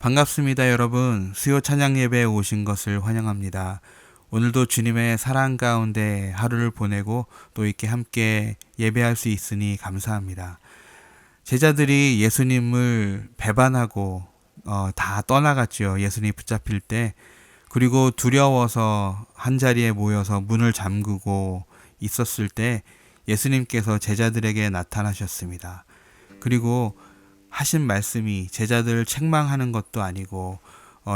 반갑습니다, 여러분. 수요 찬양 예배에 오신 것을 환영합니다. 오늘도 주님의 사랑 가운데 하루를 보내고 또 이렇게 함께 예배할 수 있으니 감사합니다. 제자들이 예수님을 배반하고 다 떠나갔죠. 예수님이 붙잡힐 때. 그리고 두려워서 한자리에 모여서 문을 잠그고 있었을 때 예수님께서 제자들에게 나타나셨습니다. 그리고 하신 말씀이 제자들을 책망하는 것도 아니고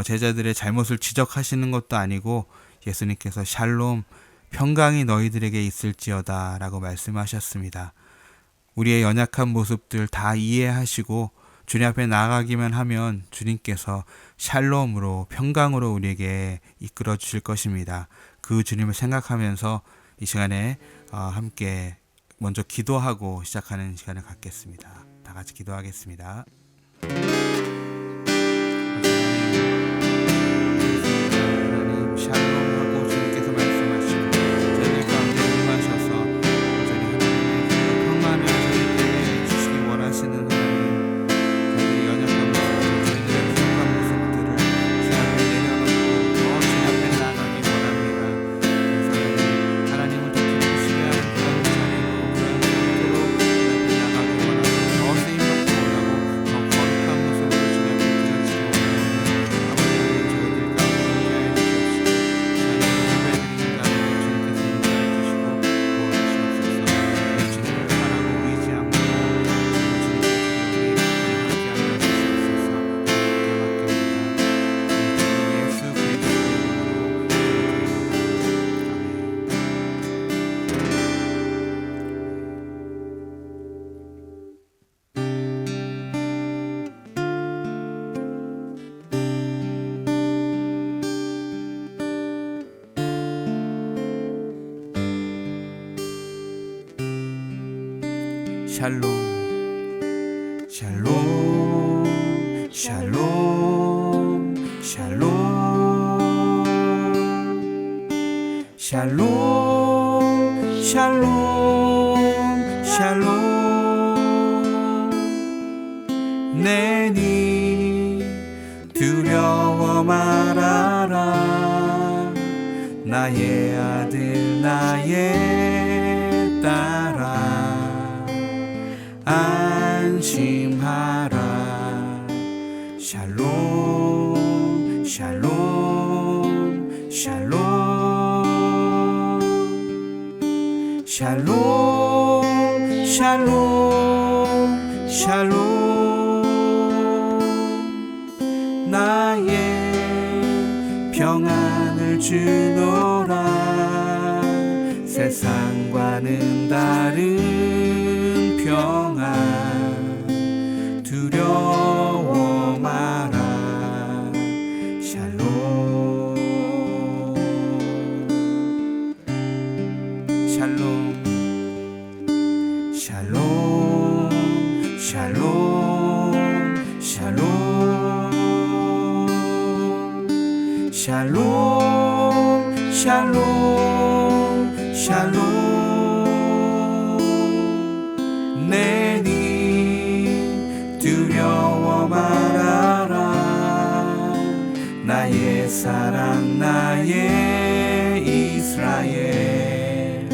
제자들의 잘못을 지적하시는 것도 아니고 예수님께서 샬롬, 평강이 너희들에게 있을지어다 라고 말씀하셨습니다. 우리의 연약한 모습들 다 이해하시고 주님 앞에 나아가기만 하면 주님께서 샬롬으로, 평강으로 우리에게 이끌어 주실 것입니다. 그 주님을 생각하면서 이 시간에 함께 먼저 기도하고 시작하는 시간을 갖겠습니다. 다 같이 기도하겠습니다. 하나님 샬롬하고 주님께서 말씀하시고 저희들 가운데 임하셔서 저희 하나님의 그 평안을 저희에게 주시기 원하시는 하나님, 저희들이 연약한 모습들, 저희들의 부족한 모습들을 주 앞에 내려놓고 더 주 앞에 나아가기 원합니다. 그래서 하나님을 더 기쁘시게 하는 그런 자리로, 그런 상태로 주 앞에 나가기 원합니다. 더 쓰임받기 원하고 더 거룩한 모습으로 주 앞에 드려지기 원합니다. 아버지 하나님, 저희들 가운데 함께하여 주시옵시고 하나님 예배드리는 가운데 주님께서 인도해 주시고 도와주시옵소서. 우리 주님을 바라고 의지합니다. 주님께서 우리 함께하여 주시옵소서. 함께 맡깁니다. 우리 주님 예수 그리스도의 이름으로 샬롬, 샬롬, 샬롬, 샬롬, 샬롬, 샬롬, 샬롬. 내니 두려워 말아라. 나의 아들, 나의 딸아, 안심하라. 샬롬, 샬롬, 샬롬, 샬롬, 샬롬, 샬롬. 나의 평안을 주노라. 세상과는 다른 평안, 두려워 마라. 샬롬, 샬롬, 샬롬, 샬롬, 샬롬, 샬롬, 샬롬, 샬롬. 내니 두려워 말아라. 나의 사랑, 나의 이스라엘,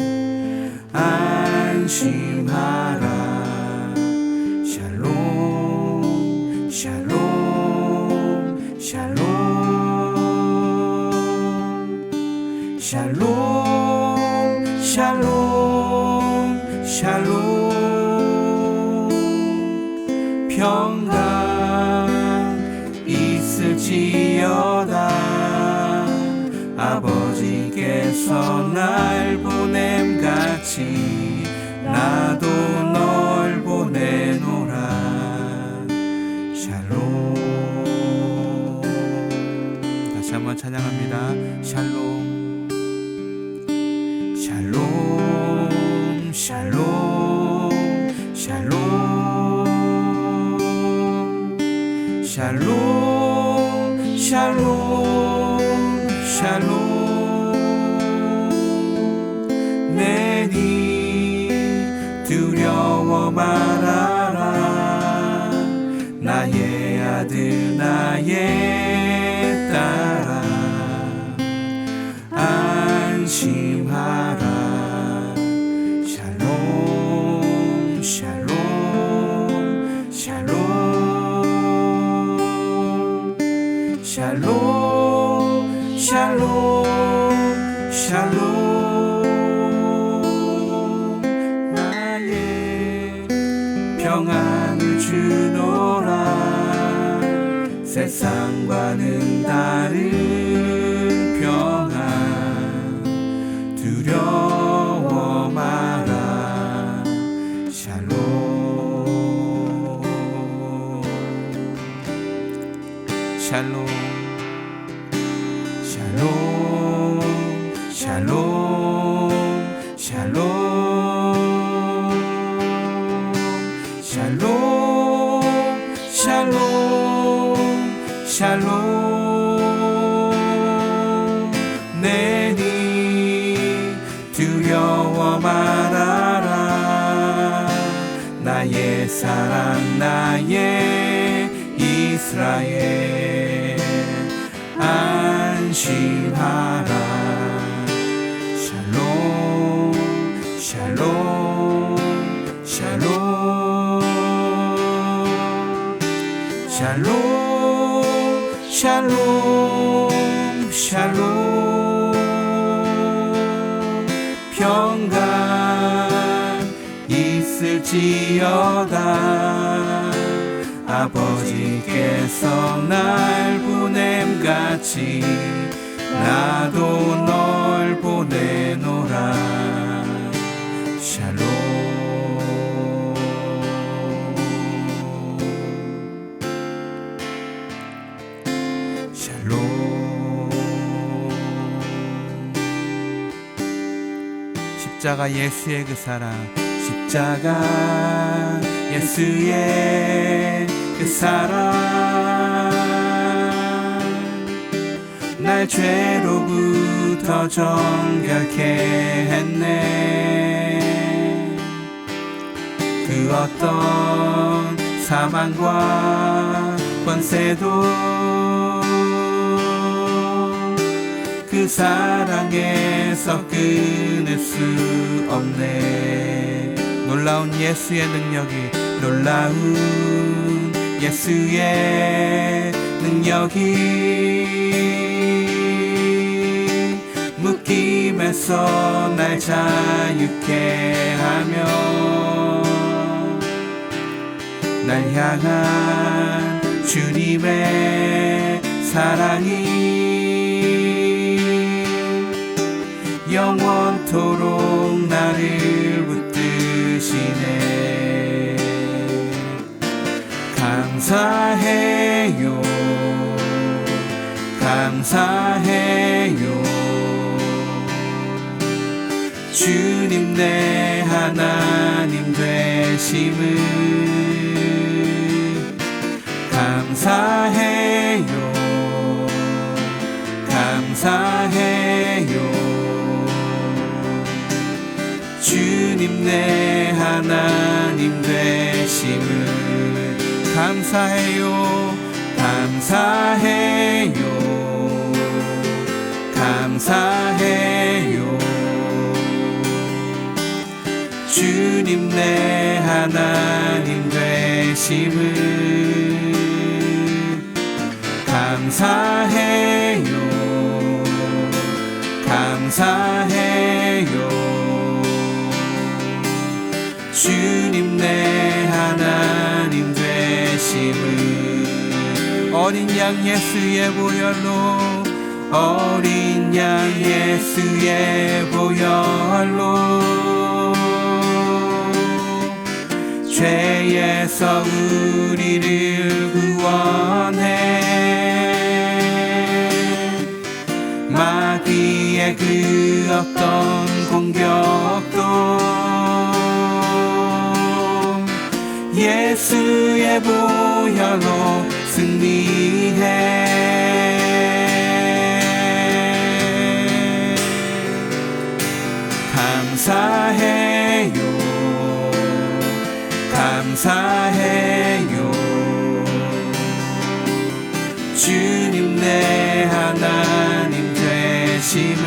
안심하라. 샬롬, 샬롬, 샬롬, 샬롬, 샬롬, 샬롬. 평강 있을지어다. 아버지께서 날 보냄같이 나도 널 보내노라. 샬롬. 다시 한번 찬양합니다. 샬롬, 샬롬, 샬롬, 샬롬, 샬롬, 샬롬, 샬롬. 내니 두려워 말아라. 나의 아들, 나의 평안을 주노라. 세상과는 다른 평안 두려워 마라. 샬롬 샬롬 샬롬 샬롬 샬롬 샬롬 샬롬 샬롬. 내니 두려워 말아라. 나의 사랑 나의 이스라엘 안심하라. 샬롬 샬롬 샬롬 샬롬 샬롬 샬롬. 평강 있을지어다. 아버지께서 날 보냄같이 나도 널 보내노라. 샬롬 샬롬. 십자가 예수의 그 사랑, 십자가 예수의 그 사랑, 날 죄로부터 정결케 했네. 그 어떤 사망과 권세도 그 사랑에서 끊을 수 없네. 놀라운 예수의 능력이, 놀라운 예수의 능력이 묶임에서 날 자유케 하며 날 향한 주님의 사랑이 영원토록 나를 붙드시네. 감사해요 감사해요. 주님 내 하나님 되심을 감사해요 감사해요. 주님 내 하나님 되심을 감사해요 감사해요 감사해요. 주님 내 하나님 되심을 감사해요 감사해요. 주님 내 하나님 되심을. 어린 양 예수의 보혈로, 어린 양 예수의 보혈로 죄에서 우리를 구원해. 마귀의 그 어떤 공격도 예수의 보혈로 승리해. 감사해요 감사해요. 주님 내 하나님 되심을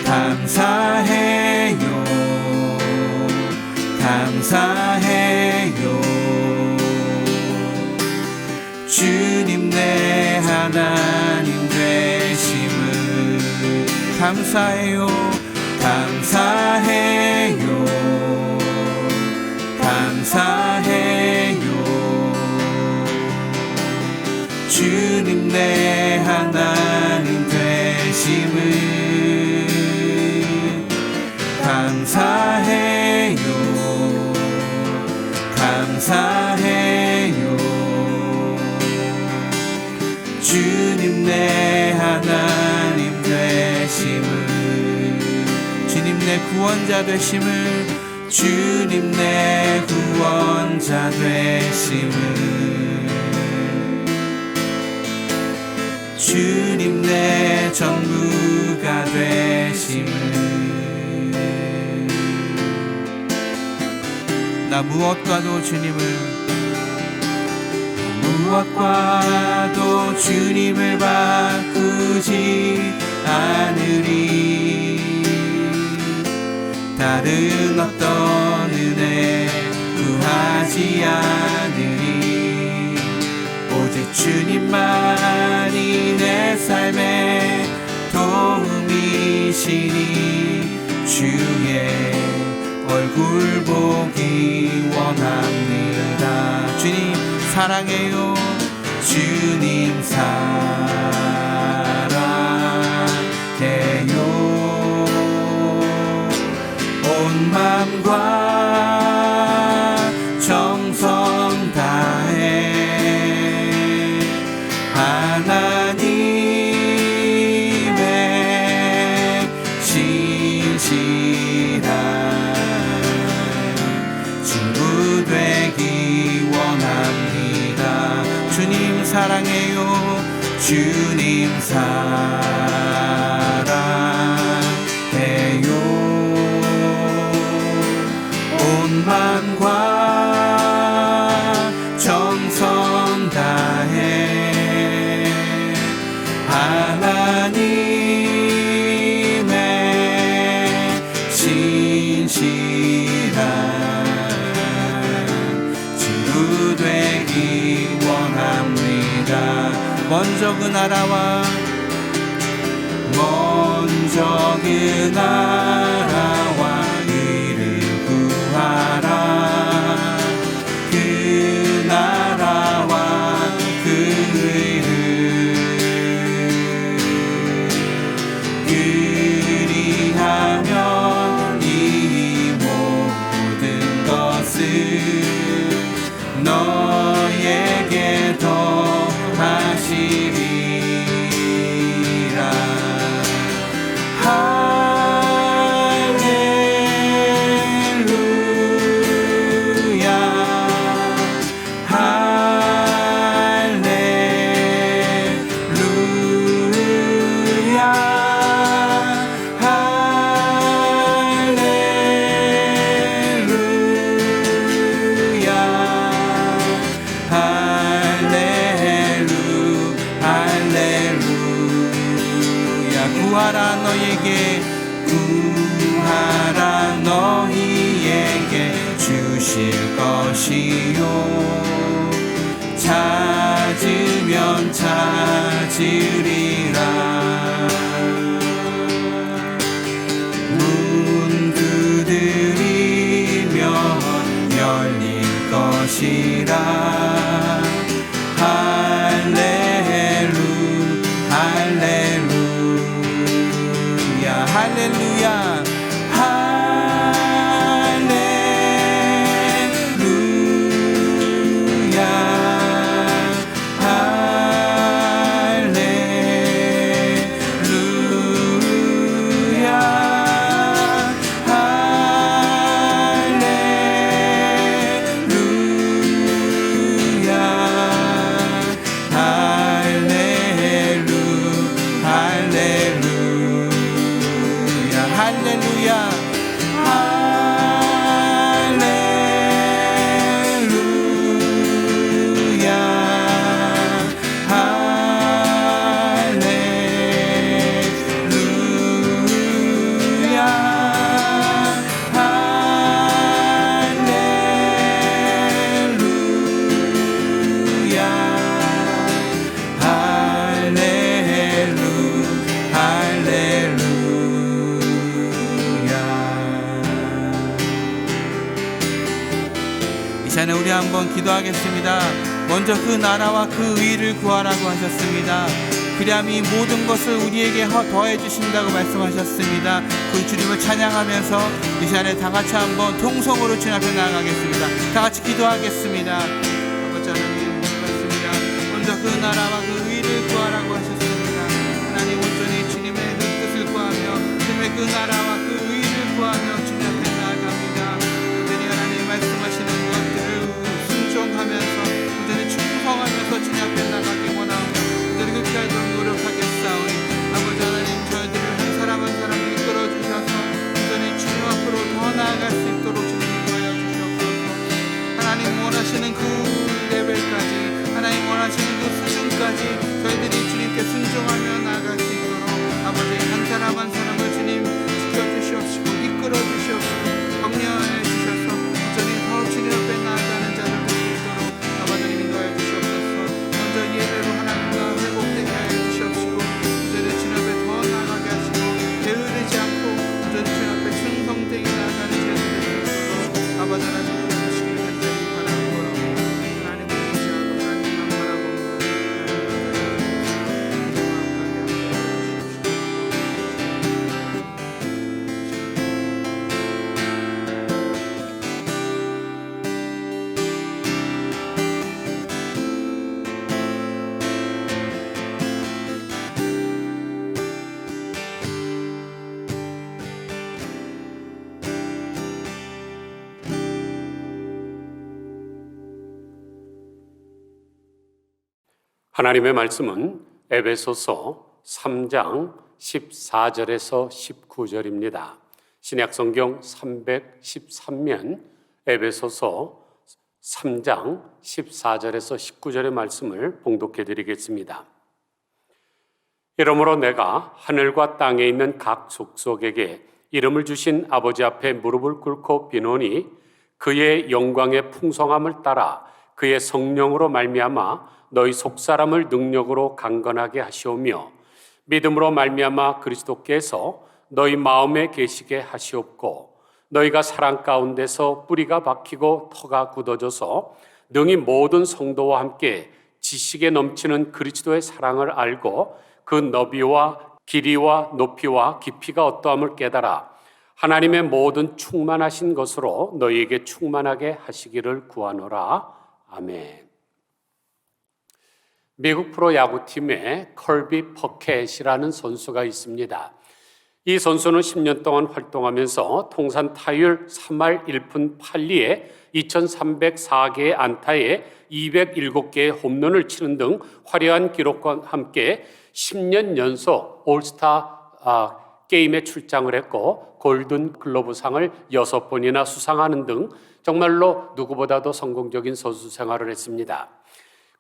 감사해요 감사해요. 주님 내 하나님 되심을 감사해요 감사해요 감사해요. 주님 내 하나님 되심을, 주님 내 구원자 되심을, 주님 내 구원자 되심을, 주님 내 전부가 되심을. 나 무엇과도 주님을 바꾸지 않으리. 다른 어떤 은혜 구하지 않으리. 오직 주님만이 내 삶의 도움이시니 주의 얼굴 보기 원합니다. 주님 사랑해요. 주님 사랑해요. 온 맘과 정성 다해 하나님의 신실한 친구 되기 원합니다. 주님 사랑해요. 주님 사랑해요. 온 맘과 정성 다해 하나님의 신실한 친구 되기 원합니다. 먼저 그 나라와 의를 구하라. 그 나라와 그 의를 그리하면 이 모든 것을 너에게 더하시리라. 구하라 너희에게 주실 것이요. 찾으면 찾으리라. 문 두드리면 열릴 것이라. 할렐루야 할렐루야 이제는 우리 한번 기도하겠습니다. 먼저 그 나라와 그 의를 구하라고 하셨습니다. 그리함이 모든 것을 우리에게 더해 주신다고 말씀하셨습니다. 그 주님을 찬양하면서 이 시간에 다 같이 한번 통성으로 주님 앞에 나아가겠습니다. 다 같이 기도하겠습니다. 아버지 하나님, 그렇습니다. 먼저 그 나라와 그 의를 구하라고 하셨습니다. 하나님 온전히 주님의 그 뜻을 구하며 주님의 그 나라와 그 의를 구하며 주님 앞에 나아갑니다. 온전히 하나님 말씀하시는 것들을 순종하면서 온전히 충성하면서 주님 앞에 나가기 원하오며 온전히 그렇게 하도록 노력하겠사오니 아버지 하나님, 저희들을 한 사람 한 사람을 이끌어 주셔서 온전히 주님 앞으로 더 나아갈 수 있도록 주님 인도하여 주시옵소서. 하나님 원하시는 그 레벨까지, 하나님 원하시는 그 수준까지 저희들이 주님께 순종하며 나아갈 수 있도록 아버지 한 사람 한 사람을 주님 지켜주시옵시고 이끌어 주시옵시고 격려해 주셔서 온전히 더 주님 앞에 나아가는 자를 볼 수 있도록 아버지님 인도하여 주시옵소서. 먼저 예배로 하나님과 회복되게 하여 주시옵시고 온전히 주님 앞에 더 나아가게 하시고 게으르지 않고 온전히 주님 앞에 충성되게 나아가는 자들이 될 수 있도록 아버지 하나님 도와주시기를 간절히 바라고 하나님을 의지하고 하나님만 바라봅니다. 하나님의 말씀은 에베소서 3장 14절에서 19절입니다. 신약성경 313면 에베소서 3장 14절에서 19절의 말씀을 봉독해 드리겠습니다. 이러므로 내가 하늘과 땅에 있는 각 족속에게 이름을 주신 아버지 앞에 무릎을 꿇고 비노니 그의 영광의 풍성함을 따라 그의 성령으로 말미암아 너희 속사람을 능력으로 강건하게 하시오며 믿음으로 말미암아 그리스도께서 너희 마음에 계시게 하시옵고 너희가 사랑 가운데서 뿌리가 박히고 터가 굳어져서 능히 모든 성도와 함께 지식에 넘치는 그리스도의 사랑을 알고 그 너비와 길이와 높이와 깊이가 어떠함을 깨달아 하나님의 모든 충만하신 것으로 너희에게 충만하게 하시기를 구하노라. 아멘. 미국 프로야구팀에 컬비 퍼켓이라는 선수가 있습니다. 이 선수는 10년 동안 활동하면서 통산 타율 3할 1푼 8리에 2304개의 안타에 207개의 홈런을 치는 등 화려한 기록과 함께 10년 연속 올스타 게임에 출장을 했고 골든 글러브상을 6번이나 수상하는 등 정말로 누구보다도 성공적인 선수 생활을 했습니다.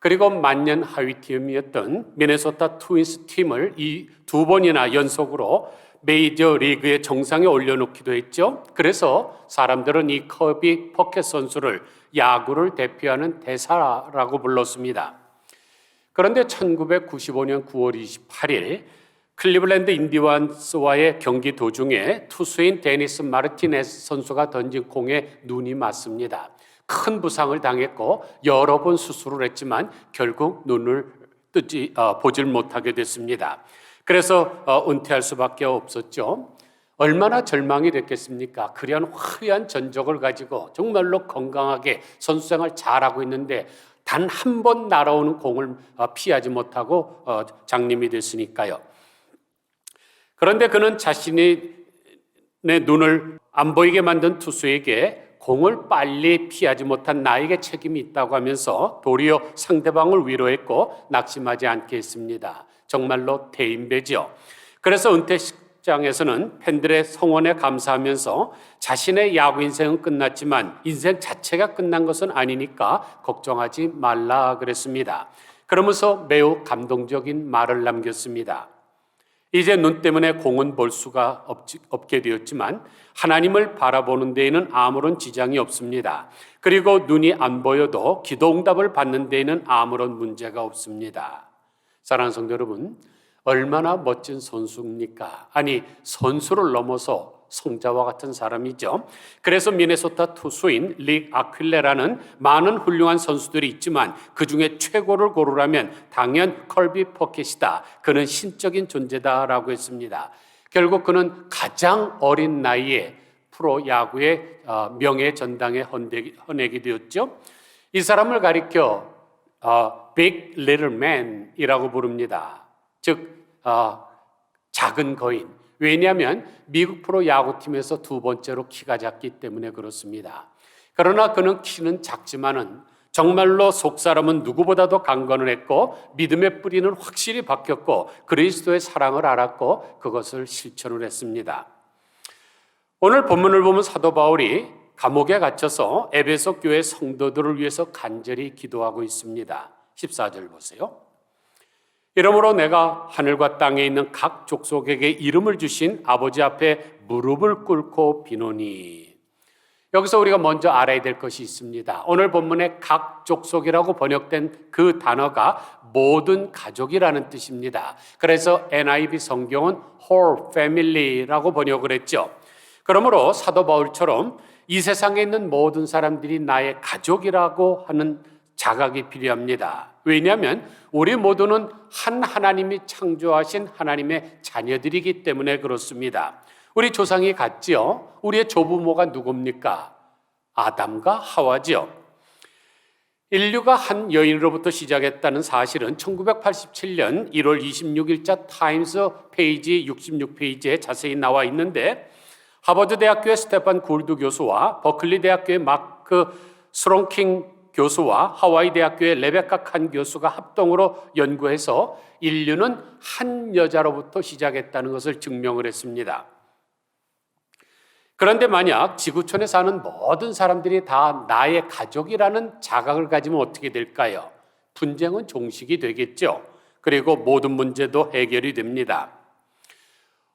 그리고 만년 하위팀이었던 미네소타 트윈스 팀을 이 2번이나 연속으로 메이저 리그의 정상에 올려놓기도 했죠. 그래서 사람들은 이 커비 퍼켓 선수를 야구를 대표하는 대사라고 불렀습니다. 그런데 1995년 9월 28일 클리블랜드 인디언스와의 경기 도중에 투수인 데니스 마르티네스 선수가 던진 공에 눈이 맞습니다. 큰 부상을 당했고 여러 번 수술을 했지만 결국 눈을 보질 못하게 됐습니다. 그래서 은퇴할 수밖에 없었죠. 얼마나 절망이 됐겠습니까? 그러한 화려한 전적을 가지고 정말로 건강하게 선수생활 잘하고 있는데 단 한 번 날아오는 공을 피하지 못하고 장님이 됐으니까요. 그런데 그는 자신의 눈을 안 보이게 만든 투수에게 공을 빨리 피하지 못한 나에게 책임이 있다고 하면서 도리어 상대방을 위로했고 낙심하지 않게 했습니다. 정말로 대인배죠. 그래서 은퇴식장에서는 팬들의 성원에 감사하면서 자신의 야구 인생은 끝났지만 인생 자체가 끝난 것은 아니니까 걱정하지 말라 그랬습니다. 그러면서 매우 감동적인 말을 남겼습니다. 이제 눈 때문에 공은 볼 수가 없게 되었지만 하나님을 바라보는 데에는 아무런 지장이 없습니다. 그리고 눈이 안 보여도 기도 응답을 받는 데에는 아무런 문제가 없습니다. 사랑하는 성도 여러분, 얼마나 멋진 선수입니까? 아니, 선수를 넘어서 성자와 같은 사람이죠. 그래서 미네소타 투수인 릭 아퀼레라는 많은 훌륭한 선수들이 있지만 그 중에 최고를 고르라면 당연 컬비 퍼켓이다. 그는 신적인 존재다라고 했습니다. 결국 그는 가장 어린 나이에 프로야구의 명예 전당에 헌내게 되었죠. 이 사람을 가리켜 Big Little Man이라고 부릅니다. 즉 작은 거인. 왜냐하면 미국 프로야구팀에서 두 번째로 키가 작기 때문에 그렇습니다. 그러나 그는 키는 작지만은 정말로 속사람은 누구보다도 강건을 했고 믿음의 뿌리는 확실히 박혔고 그리스도의 사랑을 알았고 그것을 실천을 했습니다. 오늘 본문을 보면 사도 바울이 감옥에 갇혀서 에베소 교회 성도들을 위해서 간절히 기도하고 있습니다. 14절 보세요. 이러므로 내가 하늘과 땅에 있는 각 족속에게 이름을 주신 아버지 앞에 무릎을 꿇고 비노니. 여기서 우리가 먼저 알아야 될 것이 있습니다. 오늘 본문에 각 족속이라고 번역된 그 단어가 모든 가족이라는 뜻입니다. 그래서 NIV 성경은 whole family라고 번역을 했죠. 그러므로 사도 바울처럼 이 세상에 있는 모든 사람들이 나의 가족이라고 하는 자각이 필요합니다. 왜냐하면 우리 모두는 한 하나님이 창조하신 하나님의 자녀들이기 때문에 그렇습니다. 우리 조상이 같지요. 우리의 조부모가 누굽니까? 아담과 하와지요. 인류가 한 여인으로부터 시작했다는 사실은 1987년 1월 26일자 타임스 페이지 66페이지에 자세히 나와 있는데 하버드 대학교의 스테판 굴드 교수와 버클리 대학교의 마크 스롱킹 교수와 하와이 대학교의 레베카 칸 교수가 합동으로 연구해서 인류는 한 여자로부터 시작했다는 것을 증명을 했습니다. 그런데 만약 지구촌에 사는 모든 사람들이 다 나의 가족이라는 자각을 가지면 어떻게 될까요? 분쟁은 종식이 되겠죠. 그리고 모든 문제도 해결이 됩니다.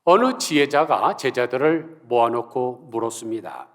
어느 지혜자가 제자들을 모아놓고 물었습니다.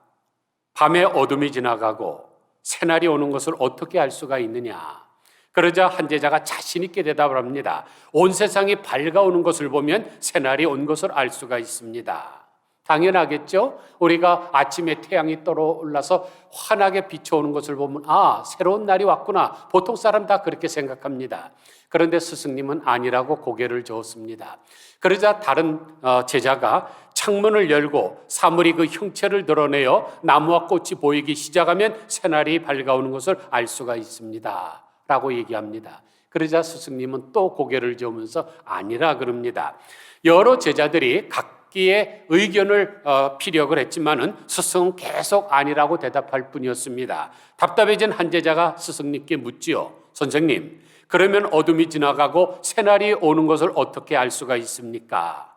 밤에 어둠이 지나가고 새날이 오는 것을 어떻게 알 수가 있느냐? 그러자 한 제자가 자신 있게 대답을 합니다. 온 세상이 밝아오는 것을 보면 새날이 온 것을 알 수가 있습니다. 당연하겠죠? 우리가 아침에 태양이 떠올라서 환하게 비춰오는 것을 보면 새로운 날이 왔구나. 보통 사람 다 그렇게 생각합니다. 그런데 스승님은 아니라고 고개를 저었습니다. 그러자 다른 제자가 창문을 열고 사물이 그 형체를 드러내어 나무와 꽃이 보이기 시작하면 새날이 밝아오는 것을 알 수가 있습니다. 라고 얘기합니다. 그러자 스승님은 또 고개를 저으면서 아니라 그럽니다. 여러 제자들이 각기의 의견을 피력을 했지만은 스승은 계속 아니라고 대답할 뿐이었습니다. 답답해진 한 제자가 스승님께 묻지요. 선생님, 그러면 어둠이 지나가고 새날이 오는 것을 어떻게 알 수가 있습니까?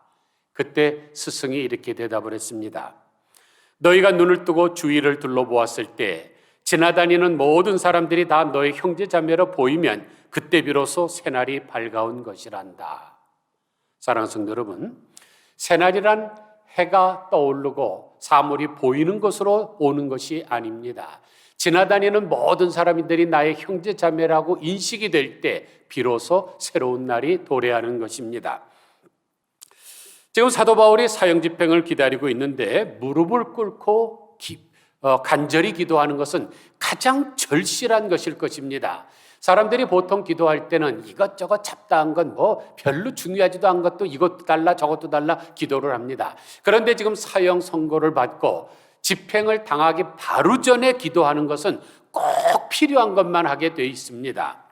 그때 스승이 이렇게 대답을 했습니다. 너희가 눈을 뜨고 주위를 둘러보았을 때 지나다니는 모든 사람들이 다 너의 형제 자매로 보이면 그때 비로소 새날이 밝아온 것이란다. 사랑하는 성도 여러분, 새날이란 해가 떠오르고 사물이 보이는 것으로 오는 것이 아닙니다. 지나다니는 모든 사람들이 나의 형제 자매라고 인식이 될 때 비로소 새로운 날이 도래하는 것입니다. 지금 사도 바울이 사형 집행을 기다리고 있는데 무릎을 꿇고 간절히 기도하는 것은 가장 절실한 것일 것입니다. 사람들이 보통 기도할 때는 이것저것 잡다한 건 별로 중요하지도 않은 것도 이것도 달라 저것도 달라 기도를 합니다. 그런데 지금 사형 선고를 받고 집행을 당하기 바로 전에 기도하는 것은 꼭 필요한 것만 하게 되어 있습니다.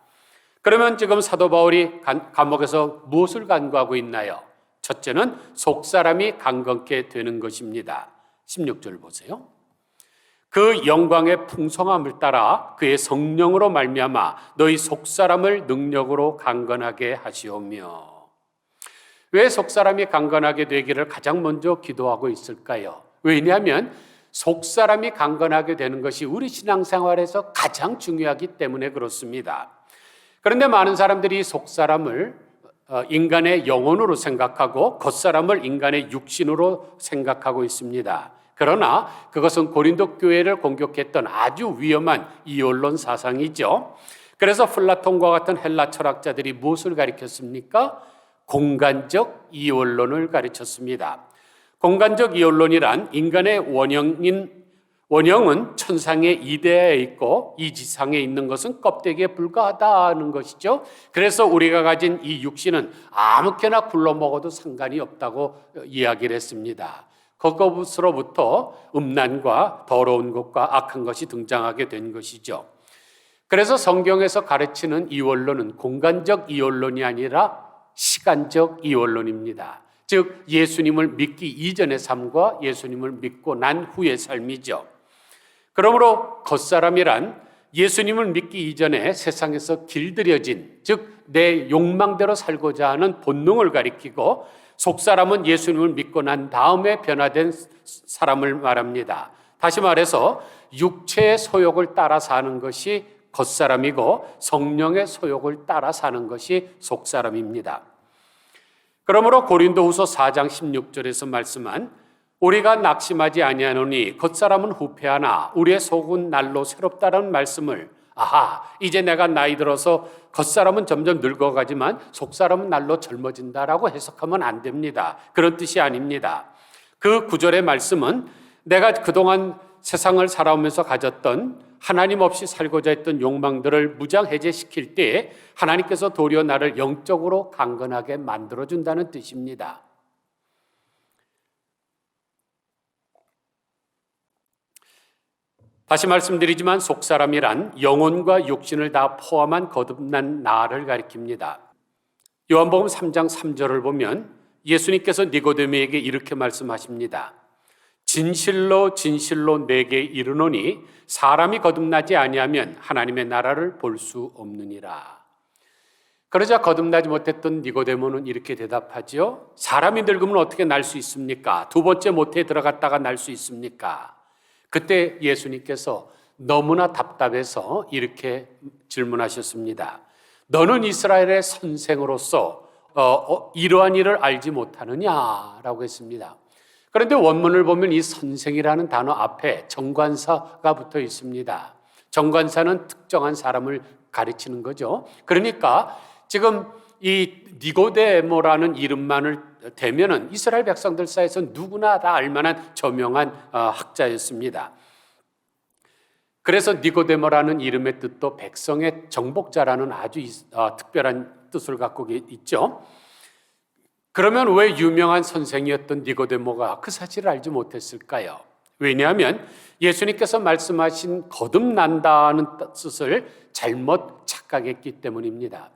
그러면 지금 사도 바울이 감옥에서 무엇을 간구하고 있나요? 첫째는 속사람이 강건케 되는 것입니다. 16절 보세요. 그 영광의 풍성함을 따라 그의 성령으로 말미암아 너희 속사람을 능력으로 강건하게 하시오며. 왜 속사람이 강건하게 되기를 가장 먼저 기도하고 있을까요? 왜냐하면 속사람이 강건하게 되는 것이 우리 신앙생활에서 가장 중요하기 때문에 그렇습니다. 그런데 많은 사람들이 속사람을 인간의 영혼으로 생각하고 겉사람을 인간의 육신으로 생각하고 있습니다. 그러나 그것은 고린도 교회를 공격했던 아주 위험한 이원론 사상이죠. 그래서 플라톤과 같은 헬라 철학자들이 무엇을 가리켰습니까? 공간적 이원론을 가르쳤습니다. 공간적 이원론이란 인간의 원형은 천상에 이데아에 있고 이 지상에 있는 것은 껍데기에 불과하다는 것이죠. 그래서 우리가 가진 이 육신은 아무렇게나 굴러 먹어도 상관이 없다고 이야기를 했습니다. 그것으로부터 음란과 더러운 것과 악한 것이 등장하게 된 것이죠. 그래서 성경에서 가르치는 이원론은 공간적 이원론이 아니라 시간적 이원론입니다. 즉 예수님을 믿기 이전의 삶과 예수님을 믿고 난 후의 삶이죠. 그러므로 겉사람이란 예수님을 믿기 이전에 세상에서 길들여진, 즉 내 욕망대로 살고자 하는 본능을 가리키고, 속사람은 예수님을 믿고 난 다음에 변화된 사람을 말합니다. 다시 말해서 육체의 소욕을 따라 사는 것이 겉사람이고 성령의 소욕을 따라 사는 것이 속사람입니다. 그러므로 고린도후서 4장 16절에서 말씀한 우리가 낙심하지 아니하노니 겉사람은 후패하나 우리의 속은 날로 새롭다라는 말씀을 이제 내가 나이 들어서 겉사람은 점점 늙어가지만 속사람은 날로 젊어진다라고 해석하면 안 됩니다. 그런 뜻이 아닙니다. 그 구절의 말씀은 내가 그동안 세상을 살아오면서 가졌던 하나님 없이 살고자 했던 욕망들을 무장해제시킬 때 하나님께서 도리어 나를 영적으로 강건하게 만들어준다는 뜻입니다. 다시 말씀드리지만 속사람이란 영혼과 육신을 다 포함한 거듭난 나를 가리킵니다. 요한복음 3장 3절을 보면 예수님께서 니고데모에게 이렇게 말씀하십니다. 진실로 진실로 내게 이르노니 사람이 거듭나지 아니하면 하나님의 나라를 볼 수 없느니라. 그러자 거듭나지 못했던 니고데모는 이렇게 대답하죠. 사람이 늙으면 어떻게 날 수 있습니까? 두 번째 모태에 들어갔다가 날 수 있습니까? 그때 예수님께서 너무나 답답해서 이렇게 질문하셨습니다. 너는 이스라엘의 선생으로서 이러한 일을 알지 못하느냐라고 했습니다. 그런데 원문을 보면 이 선생이라는 단어 앞에 정관사가 붙어 있습니다. 정관사는 특정한 사람을 가르치는 거죠. 그러니까 지금 이 니고데모라는 이름만을 대면은 이스라엘 백성들 사이에서 누구나 다 알만한 저명한 학자였습니다. 그래서 니고데모라는 이름의 뜻도 백성의 정복자라는 아주 특별한 뜻을 갖고 있죠. 그러면 왜 유명한 선생이었던 니고데모가 그 사실을 알지 못했을까요? 왜냐하면 예수님께서 말씀하신 거듭난다는 뜻을 잘못 착각했기 때문입니다.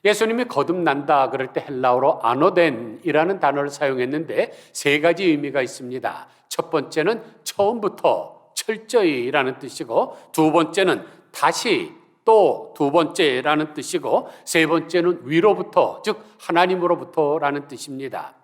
예수님이 거듭난다 그럴 때 헬라어로 아노덴이라는 단어를 사용했는데 세 가지 의미가 있습니다. 첫 번째는 처음부터 철저히라는 뜻이고, 두 번째는 다시 또 두 번째라는 뜻이고, 세 번째는 위로부터, 즉 하나님으로부터라는 뜻입니다.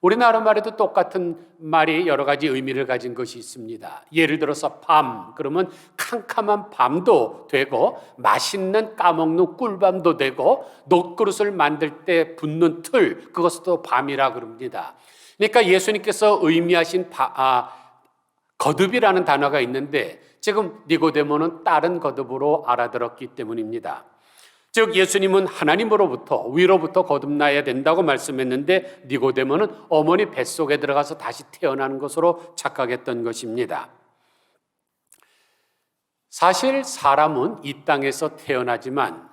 우리나라 말에도 똑같은 말이 여러 가지 의미를 가진 것이 있습니다. 예를 들어서 밤, 그러면 캄캄한 밤도 되고 맛있는 까먹는 꿀밤도 되고 녹그릇을 만들 때 붓는 틀, 그것도 밤이라 그럽니다. 그러니까 예수님께서 의미하신 거듭이라는 단어가 있는데 지금 니고데모는 다른 거듭으로 알아들었기 때문입니다. 즉 예수님은 하나님으로부터 위로부터 거듭나야 된다고 말씀했는데 니고데모는 어머니 뱃속에 들어가서 다시 태어나는 것으로 착각했던 것입니다. 사실 사람은 이 땅에서 태어나지만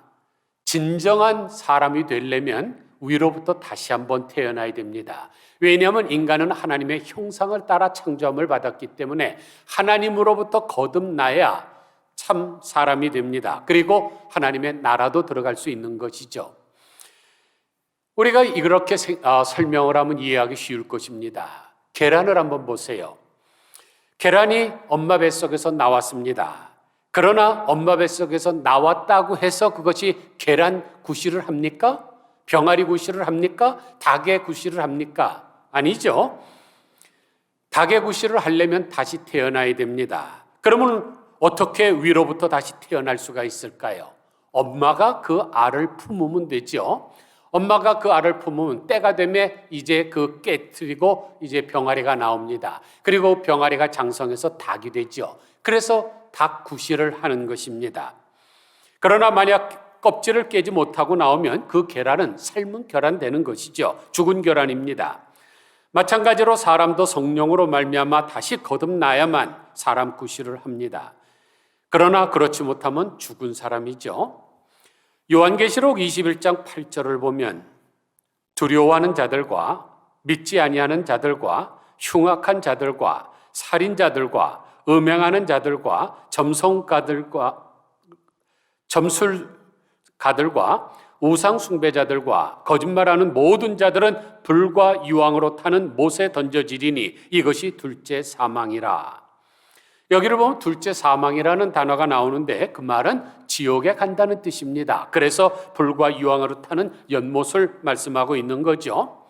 진정한 사람이 되려면 위로부터 다시 한번 태어나야 됩니다. 왜냐하면 인간은 하나님의 형상을 따라 창조함을 받았기 때문에 하나님으로부터 거듭나야 참 사람이 됩니다. 그리고 하나님의 나라도 들어갈 수 있는 것이죠. 우리가 이렇게 설명을 하면 이해하기 쉬울 것입니다. 계란을 한번 보세요. 계란이 엄마 뱃속에서 나왔습니다. 그러나 엄마 뱃속에서 나왔다고 해서 그것이 계란 구실을 합니까? 병아리 구실을 합니까? 닭의 구실을 합니까? 아니죠. 닭의 구실을 하려면 다시 태어나야 됩니다. 그러면 어떻게 위로부터 다시 태어날 수가 있을까요? 엄마가 그 알을 품으면 되죠. 엄마가 그 알을 품으면 때가 되면 이제 그 깨트리고 이제 병아리가 나옵니다. 그리고 병아리가 장성해서 닭이 되죠. 그래서 닭 구실을 하는 것입니다. 그러나 만약 껍질을 깨지 못하고 나오면 그 계란은 삶은 계란 되는 것이죠. 죽은 계란입니다. 마찬가지로 사람도 성령으로 말미암아 다시 거듭나야만 사람 구실을 합니다. 그러나 그렇지 못하면 죽은 사람이죠. 요한계시록 21장 8절을 보면 두려워하는 자들과 믿지 아니하는 자들과 흉악한 자들과 살인자들과 음행하는 자들과 점술가들과 우상 숭배자들과 거짓말하는 모든 자들은 불과 유황으로 타는 못에 던져지리니 이것이 둘째 사망이라. 여기를 보면 둘째 사망이라는 단어가 나오는데 그 말은 지옥에 간다는 뜻입니다. 그래서 불과 유황으로 타는 연못을 말씀하고 있는 거죠.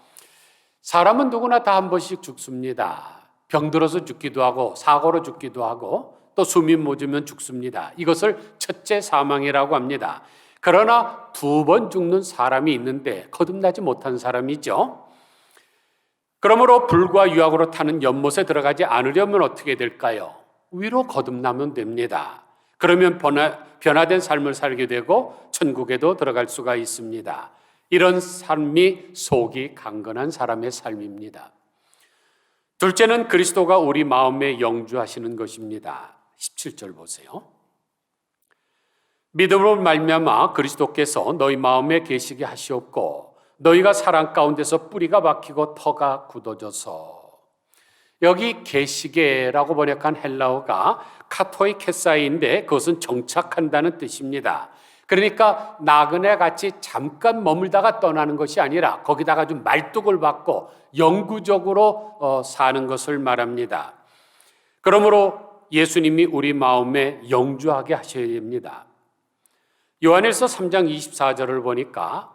사람은 누구나 다 한 번씩 죽습니다. 병들어서 죽기도 하고 사고로 죽기도 하고 또 숨이 멎으면 죽습니다. 이것을 첫째 사망이라고 합니다. 그러나 두 번 죽는 사람이 있는데 거듭나지 못한 사람이죠. 그러므로 불과 유황으로 타는 연못에 들어가지 않으려면 어떻게 될까요? 위로 거듭나면 됩니다. 그러면 변화된 삶을 살게 되고 천국에도 들어갈 수가 있습니다. 이런 삶이 속이 강건한 사람의 삶입니다. 둘째는 그리스도가 우리 마음에 영주하시는 것입니다. 17절 보세요. 믿음으로 말미암아 그리스도께서 너희 마음에 계시게 하시옵고 너희가 사랑 가운데서 뿌리가 박히고 터가 굳어져서. 여기 계시게라고 번역한 헬라어가 카토이케사이인데 그것은 정착한다는 뜻입니다. 그러니까 나그네 같이 잠깐 머물다가 떠나는 것이 아니라 거기다가 좀 말뚝을 받고 영구적으로 사는 것을 말합니다. 그러므로 예수님이 우리 마음에 영주하게 하셔야 됩니다. 요한일서 3장 24절을 보니까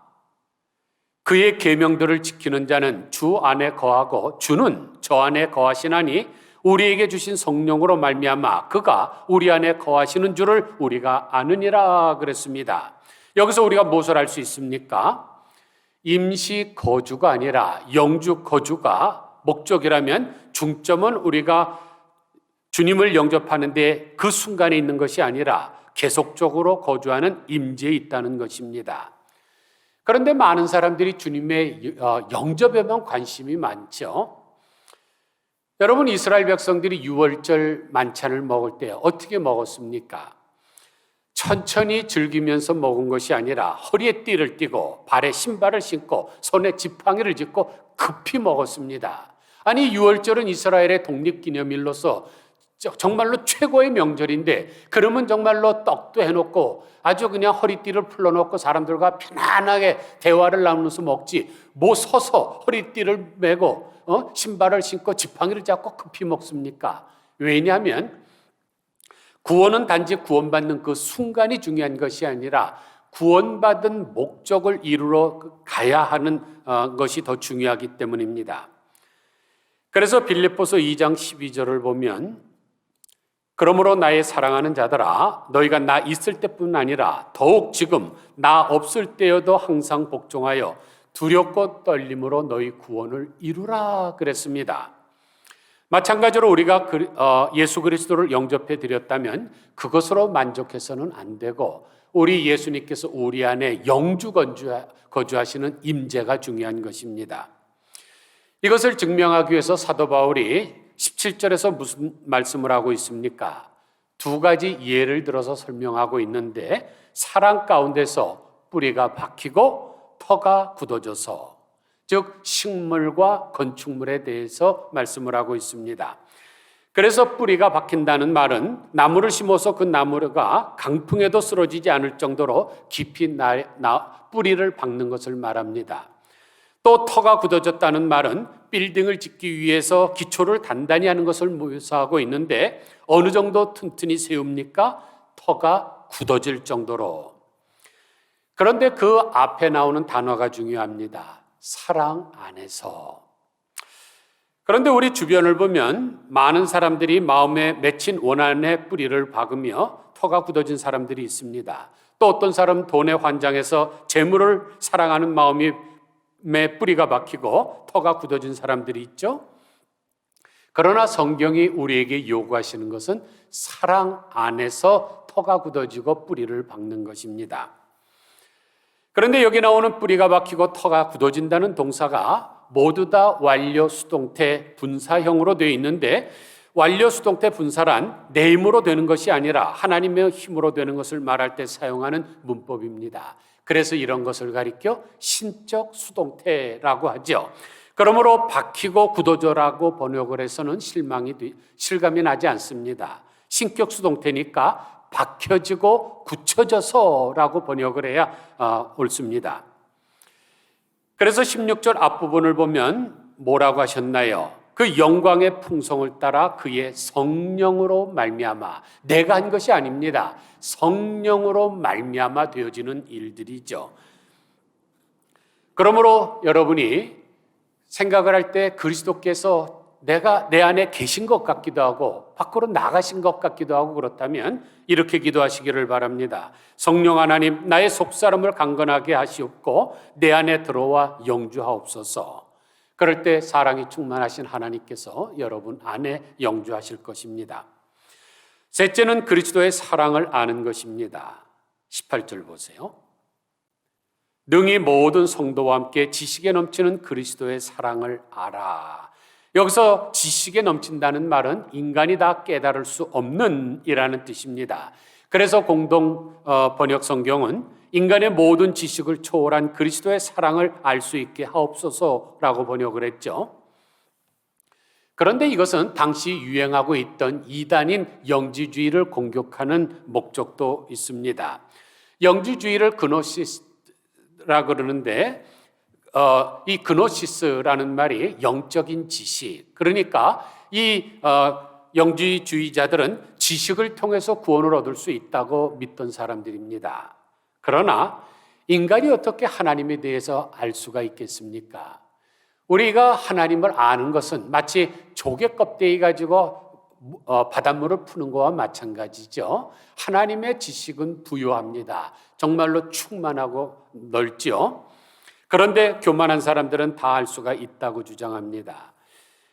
그의 계명들을 지키는 자는 주 안에 거하고 주는 저 안에 거하시나니 우리에게 주신 성령으로 말미암아 그가 우리 안에 거하시는 줄을 우리가 아느니라 그랬습니다. 여기서 우리가 무엇을 알 수 있습니까? 임시 거주가 아니라 영주 거주가 목적이라면 중점은 우리가 주님을 영접하는데 그 순간에 있는 것이 아니라 계속적으로 거주하는 임재에 있다는 것입니다. 그런데 많은 사람들이 주님의 영접에만 관심이 많죠. 여러분, 이스라엘 백성들이 유월절 만찬을 먹을 때 어떻게 먹었습니까? 천천히 즐기면서 먹은 것이 아니라 허리에 띠를 띠고 발에 신발을 신고 손에 지팡이를 짚고 급히 먹었습니다. 아니, 유월절은 이스라엘의 독립기념일로서 정말로 최고의 명절인데 그러면 정말로 떡도 해놓고 아주 그냥 허리띠를 풀어놓고 사람들과 편안하게 대화를 나누면서 먹지 뭐 서서 허리띠를 메고 신발을 신고 지팡이를 잡고 급히 먹습니까? 왜냐하면 구원은 단지 구원받는 그 순간이 중요한 것이 아니라 구원받은 목적을 이루러 가야 하는 것이 더 중요하기 때문입니다. 그래서 빌립보서 2장 12절을 보면 그러므로 나의 사랑하는 자들아 너희가 나 있을 때뿐 아니라 더욱 지금 나 없을 때여도 항상 복종하여 두렵고 떨림으로 너희 구원을 이루라 그랬습니다. 마찬가지로 우리가 예수 그리스도를 영접해 드렸다면 그것으로 만족해서는 안 되고 우리 예수님께서 우리 안에 영주 거주하시는 임재가 중요한 것입니다. 이것을 증명하기 위해서 사도 바울이 17절에서 무슨 말씀을 하고 있습니까? 두 가지 예를 들어서 설명하고 있는데 사랑 가운데서 뿌리가 박히고 터가 굳어져서, 즉 식물과 건축물에 대해서 말씀을 하고 있습니다. 그래서 뿌리가 박힌다는 말은 나무를 심어서 그 나무가 강풍에도 쓰러지지 않을 정도로 깊이 뿌리를 박는 것을 말합니다. 또 터가 굳어졌다는 말은 빌딩을 짓기 위해서 기초를 단단히 하는 것을 묘사하고 있는데 어느 정도 튼튼히 세웁니까? 터가 굳어질 정도로. 그런데 그 앞에 나오는 단어가 중요합니다. 사랑 안에서. 그런데 우리 주변을 보면 많은 사람들이 마음에 맺힌 원한의 뿌리를 박으며 터가 굳어진 사람들이 있습니다. 또 어떤 사람은 돈에 환장해서 재물을 사랑하는 마음이 뿌리가 박히고 터가 굳어진 사람들이 있죠. 그러나 성경이 우리에게 요구하시는 것은 사랑 안에서 터가 굳어지고 뿌리를 박는 것입니다. 그런데 여기 나오는 뿌리가 박히고 터가 굳어진다는 동사가 모두 다 완료 수동태 분사형으로 되어 있는데, 완료 수동태 분사란 내 힘으로 되는 것이 아니라 하나님의 힘으로 되는 것을 말할 때 사용하는 문법입니다. 그래서 이런 것을 가리켜 신적 수동태라고 하죠. 그러므로 박히고 굳어져라고 번역을 해서는 실감이 나지 않습니다. 신격 수동태니까 박혀지고 굳혀져서라고 번역을 해야 옳습니다. 그래서 16절 앞부분을 보면 뭐라고 하셨나요? 그 영광의 풍성을 따라 그의 성령으로 말미암아, 내가 한 것이 아닙니다. 성령으로 말미암아 되어지는 일들이죠. 그러므로 여러분이 생각을 할 때 그리스도께서 내가 내 안에 계신 것 같기도 하고 밖으로 나가신 것 같기도 하고 그렇다면 이렇게 기도하시기를 바랍니다. 성령 하나님, 나의 속사람을 강건하게 하시옵고 내 안에 들어와 영주하옵소서. 그럴 때 사랑이 충만하신 하나님께서 여러분 안에 영주하실 것입니다. 셋째는 그리스도의 사랑을 아는 것입니다. 18절 보세요. 능히 모든 성도와 함께 지식에 넘치는 그리스도의 사랑을 알아. 여기서 지식에 넘친다는 말은 인간이 다 깨달을 수 없는 이라는 뜻입니다. 그래서 공동 번역 성경은 인간의 모든 지식을 초월한 그리스도의 사랑을 알 수 있게 하옵소서라고 번역을 했죠. 그런데 이것은 당시 유행하고 있던 이단인 영지주의를 공격하는 목적도 있습니다. 영지주의를 그노시스라 그러는데 이 그노시스라는 말이 영적인 지식, 그러니까 이 영지주의자들은 지식을 통해서 구원을 얻을 수 있다고 믿던 사람들입니다. 그러나 인간이 어떻게 하나님에 대해서 알 수가 있겠습니까? 우리가 하나님을 아는 것은 마치 조개 껍데기 가지고 바닷물을 푸는 것과 마찬가지죠. 하나님의 지식은 부유합니다. 정말로 충만하고 넓죠. 그런데 교만한 사람들은 다 알 수가 있다고 주장합니다.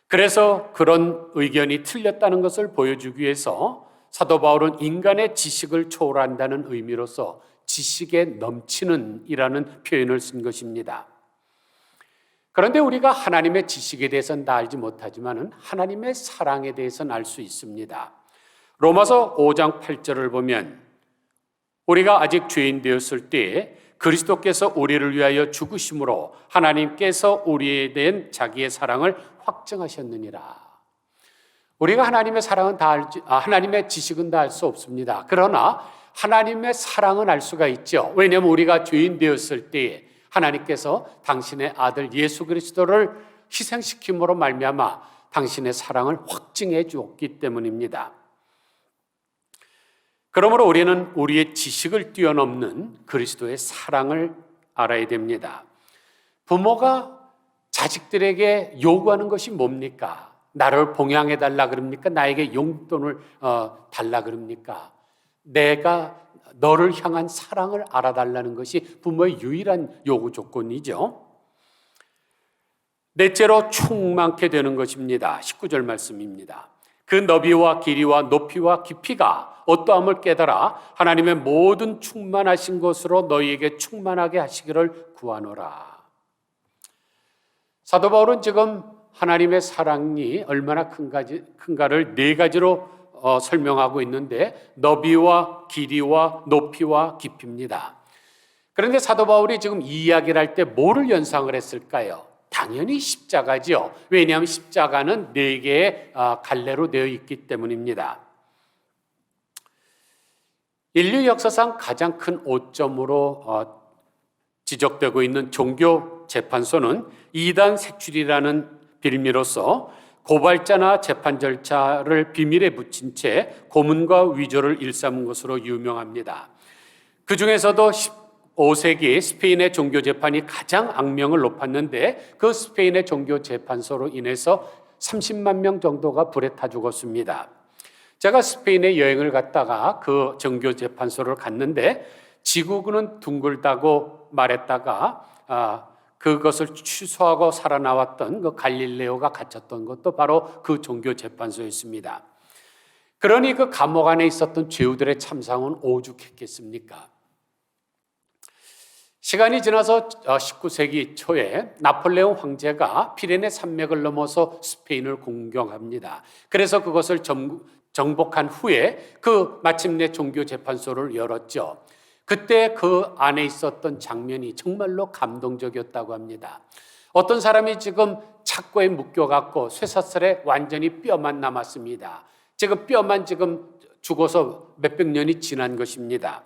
그래서 그런 의견이 틀렸다는 것을 보여주기 위해서 사도 바울은 인간의 지식을 초월한다는 의미로서 지식에 넘치는 이라는 표현을 쓴 것입니다. 그런데 우리가 하나님의 지식에 대해서는 다 알지 못하지만 하나님의 사랑에 대해서는 알 수 있습니다. 로마서 5장 8절을 보면 우리가 아직 죄인 되었을 때에 그리스도께서 우리를 위하여 죽으심으로 하나님께서 우리에 대한 자기의 사랑을 확증하셨느니라. 우리가 하나님의 사랑은 하나님의 지식은 다 알 수 없습니다. 그러나 하나님의 사랑은 알 수가 있죠. 왜냐하면 우리가 죄인 되었을 때에 하나님께서 당신의 아들 예수 그리스도를 희생시킴으로 말미암아 당신의 사랑을 확증해 주었기 때문입니다. 그러므로 우리는 우리의 지식을 뛰어넘는 그리스도의 사랑을 알아야 됩니다. 부모가 자식들에게 요구하는 것이 뭡니까? 나를 봉양해 달라 그럽니까? 나에게 용돈을 달라 그럽니까? 내가 너를 향한 사랑을 알아달라는 것이 부모의 유일한 요구 조건이죠. 넷째로 충만케 되는 것입니다. 19절 말씀입니다. 그 너비와 길이와 높이와 깊이가 어떠함을 깨달아 하나님의 모든 충만하신 것으로 너희에게 충만하게 하시기를 구하노라. 사도 바울은 지금 하나님의 사랑이 얼마나 큰가를 네 가지로 설명하고 있는데 너비와 길이와 높이와 깊이입니다. 그런데 사도 바울이 지금 이 이야기를 할 때 뭐를 연상을 했을까요? 당연히 십자가죠. 왜냐하면 십자가는 네 개의 갈래로 되어 있기 때문입니다. 인류 역사상 가장 큰 오점으로 지적되고 있는 종교 재판소는 이단 색출이라는 빌미로서 고발자나 재판 절차를 비밀에 붙인 채 고문과 위조를 일삼은 것으로 유명합니다. 그 중에서도 15세기 스페인의 종교 재판이 가장 악명을 높았는데 그 스페인의 종교 재판소로 인해서 30만 명 정도가 불에 타 죽었습니다. 제가 스페인에 여행을 갔다가 그 종교 재판소를 갔는데 지구는 둥글다고 말했다가 그것을 취소하고 살아나왔던 그 갈릴레오가 갇혔던 것도 바로 그 종교 재판소였습니다. 그러니 그 감옥 안에 있었던 죄우들의 참상은 오죽했겠습니까? 시간이 지나서 19세기 초에 나폴레옹 황제가 피레네 산맥을 넘어서 스페인을 공격합니다. 그래서 그것을 정복한 후에 마침내 종교재판소를 열었죠. 그때 그 안에 있었던 장면이 정말로 감동적이었다고 합니다. 어떤 사람이 지금 착고에 묶여갖고 쇠사슬에 완전히 뼈만 남았습니다. 지금 뼈만 지금 죽어서 몇백 년이 지난 것입니다.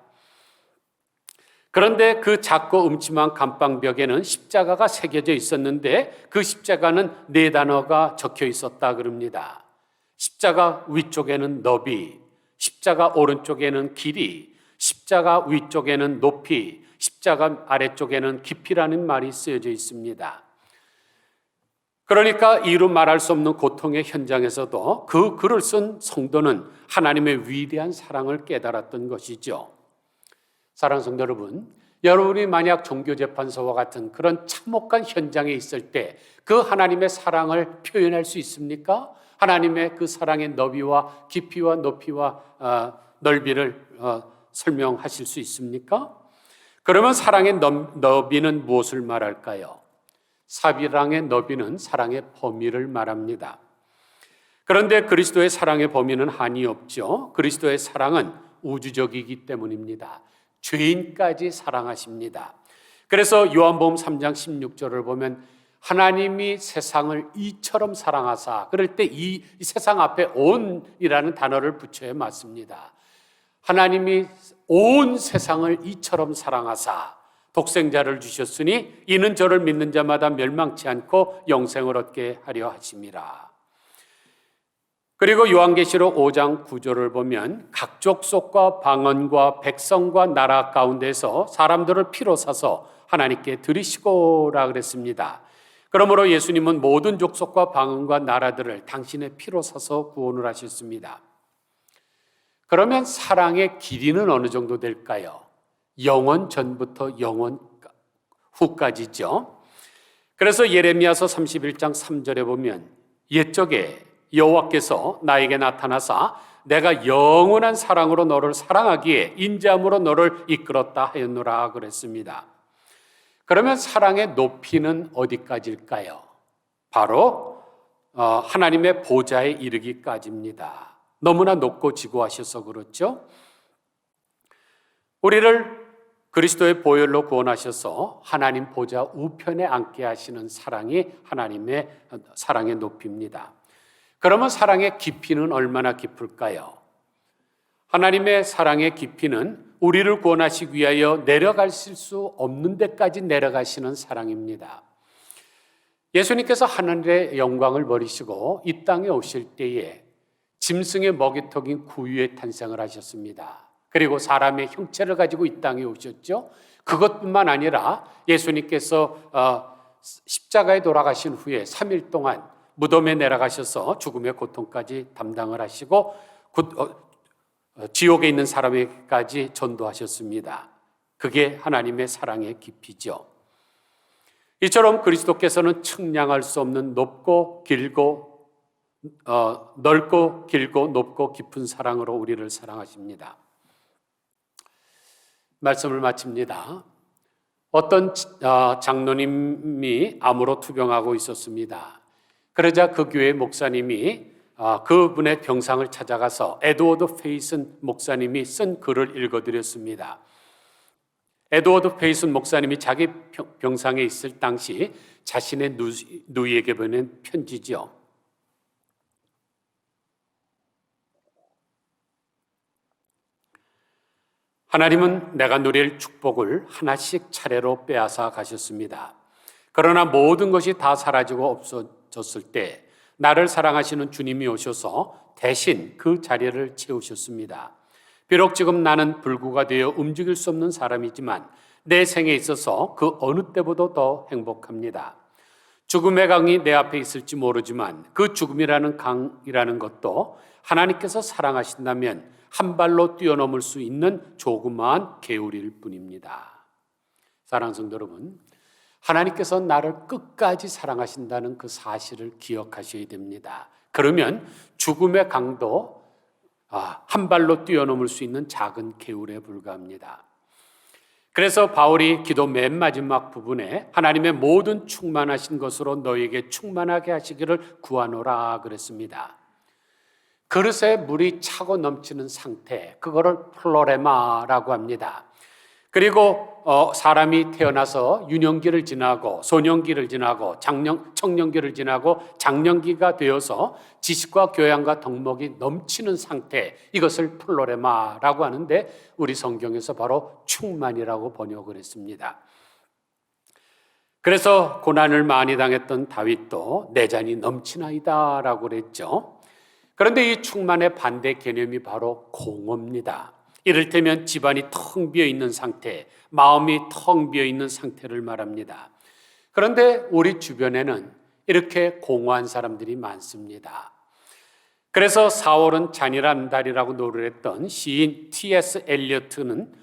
그런데 그 작고 음침한 감방벽에는 십자가가 새겨져 있었는데 그 십자가는 4단어가 적혀 있었다 그럽니다. 십자가 위쪽에는 너비, 십자가 오른쪽에는 길이, 십자가 위쪽에는 높이, 십자가 아래쪽에는 깊이라는 말이 쓰여져 있습니다. 그러니까 이루 말할 수 없는 고통의 현장에서도 그 글을 쓴 성도는 하나님의 위대한 사랑을 깨달았던 것이죠. 사랑하는 성도 여러분, 여러분이 만약 종교재판소와 같은 그런 참혹한 현장에 있을 때 그 하나님의 사랑을 표현할 수 있습니까? 하나님의 그 사랑의 너비와 깊이와 높이와 넓이를 설명하실 수 있습니까? 그러면 사랑의 너비는 무엇을 말할까요? 사랑의 너비는 사랑의 범위를 말합니다. 그런데 그리스도의 사랑의 범위는 한이 없죠. 그리스도의 사랑은 우주적이기 때문입니다. 죄인까지 사랑하십니다. 그래서 요한복음 3장 16절을 보면 하나님이 세상을 이처럼 사랑하사, 그럴 때 이 세상 앞에 온이라는 단어를 붙여야 맞습니다. 하나님이 온 세상을 이처럼 사랑하사 독생자를 주셨으니 이는 저를 믿는 자마다 멸망치 않고 영생을 얻게 하려 하심이라. 그리고 요한계시록 5장 9절을 보면 각 족속과 방언과 백성과 나라 가운데서 사람들을 피로 사서 하나님께 드리시고라 그랬습니다. 그러므로 예수님은 모든 족속과 방언과 나라들을 당신의 피로 사서 구원을 하셨습니다. 그러면 사랑의 길이는 어느 정도 될까요? 영원 전부터 영원 후까지죠. 그래서 예레미야서 31장 3절에 보면 옛적에 여호와께서 나에게 나타나사 내가 영원한 사랑으로 너를 사랑하기에 인자함으로 너를 이끌었다 하였노라 그랬습니다. 그러면 사랑의 높이는 어디까지일까요? 바로 하나님의 보좌에 이르기까지입니다. 너무나 높고 지고하셔서 그렇죠. 우리를 그리스도의 보혈로 구원하셔서 하나님 보좌 우편에 앉게 하시는 사랑이 하나님의 사랑의 높이입니다. 그러면 사랑의 깊이는 얼마나 깊을까요? 하나님의 사랑의 깊이는 우리를 구원하시기 위하여 내려가실 수 없는 데까지 내려가시는 사랑입니다. 예수님께서 하늘의 영광을 버리시고 이 땅에 오실 때에 짐승의 먹이토긴 구유에 탄생을 하셨습니다. 그리고 사람의 형체를 가지고 이 땅에 오셨죠. 그것뿐만 아니라 예수님께서 십자가에 돌아가신 후에 3일 동안 무덤에 내려가셔서 죽음의 고통까지 담당을 하시고 지옥에 있는 사람에게까지 전도하셨습니다. 그게 하나님의 사랑의 깊이죠. 이처럼 그리스도께서는 측량할 수 없는 넓고 길고 높고 깊은 사랑으로 우리를 사랑하십니다. 말씀을 마칩니다. 어떤 장로님이 암으로 투병하고 있었습니다. 그러자 그 교회 목사님이 그분의 병상을 찾아가서 에드워드 페이슨 목사님이 쓴 글을 읽어드렸습니다. 에드워드 페이슨 목사님이 자기 병상에 있을 당시 자신의 누이에게 보낸 편지죠. 하나님은 내가 누릴 축복을 하나씩 차례로 빼앗아 가셨습니다. 그러나 모든 것이 다 사라지고 없어졌을 때 나를 사랑하시는 주님이 오셔서 대신 그 자리를 채우셨습니다. 비록 지금 나는 불구가 되어 움직일 수 없는 사람이지만 내 생에 있어서 그 어느 때보다 더 행복합니다. 죽음의 강이 내 앞에 있을지 모르지만 그 죽음이라는 강이라는 것도 하나님께서 사랑하신다면 한 발로 뛰어넘을 수 있는 조그마한 개울일 뿐입니다. 사랑하는 성도 여러분, 하나님께서 나를 끝까지 사랑하신다는 그 사실을 기억하셔야 됩니다. 그러면 죽음의 강도 한 발로 뛰어넘을 수 있는 작은 개울에 불과합니다. 그래서 바울이 기도 맨 마지막 부분에 하나님의 모든 충만하신 것으로 너에게 충만하게 하시기를 구하노라 그랬습니다. 그릇에 물이 차고 넘치는 상태, 그거를 플로레마라고 합니다. 그리고 사람이 태어나서 유년기를 지나고 소년기를 지나고 청년기를 지나고 장년기가 되어서 지식과 교양과 덕목이 넘치는 상태, 이것을 플로레마라고 하는데 우리 성경에서 바로 충만이라고 번역을 했습니다. 그래서 고난을 많이 당했던 다윗도 내 잔이 넘치나이다 라고 그랬죠. 그런데 이 충만의 반대 개념이 바로 공허입니다. 이를테면 집안이 텅 비어 있는 상태, 마음이 텅 비어 있는 상태를 말합니다. 그런데 우리 주변에는 이렇게 공허한 사람들이 많습니다. 그래서 4월은 잔인한 달이라고 노래했던 시인 T.S. 엘리어트는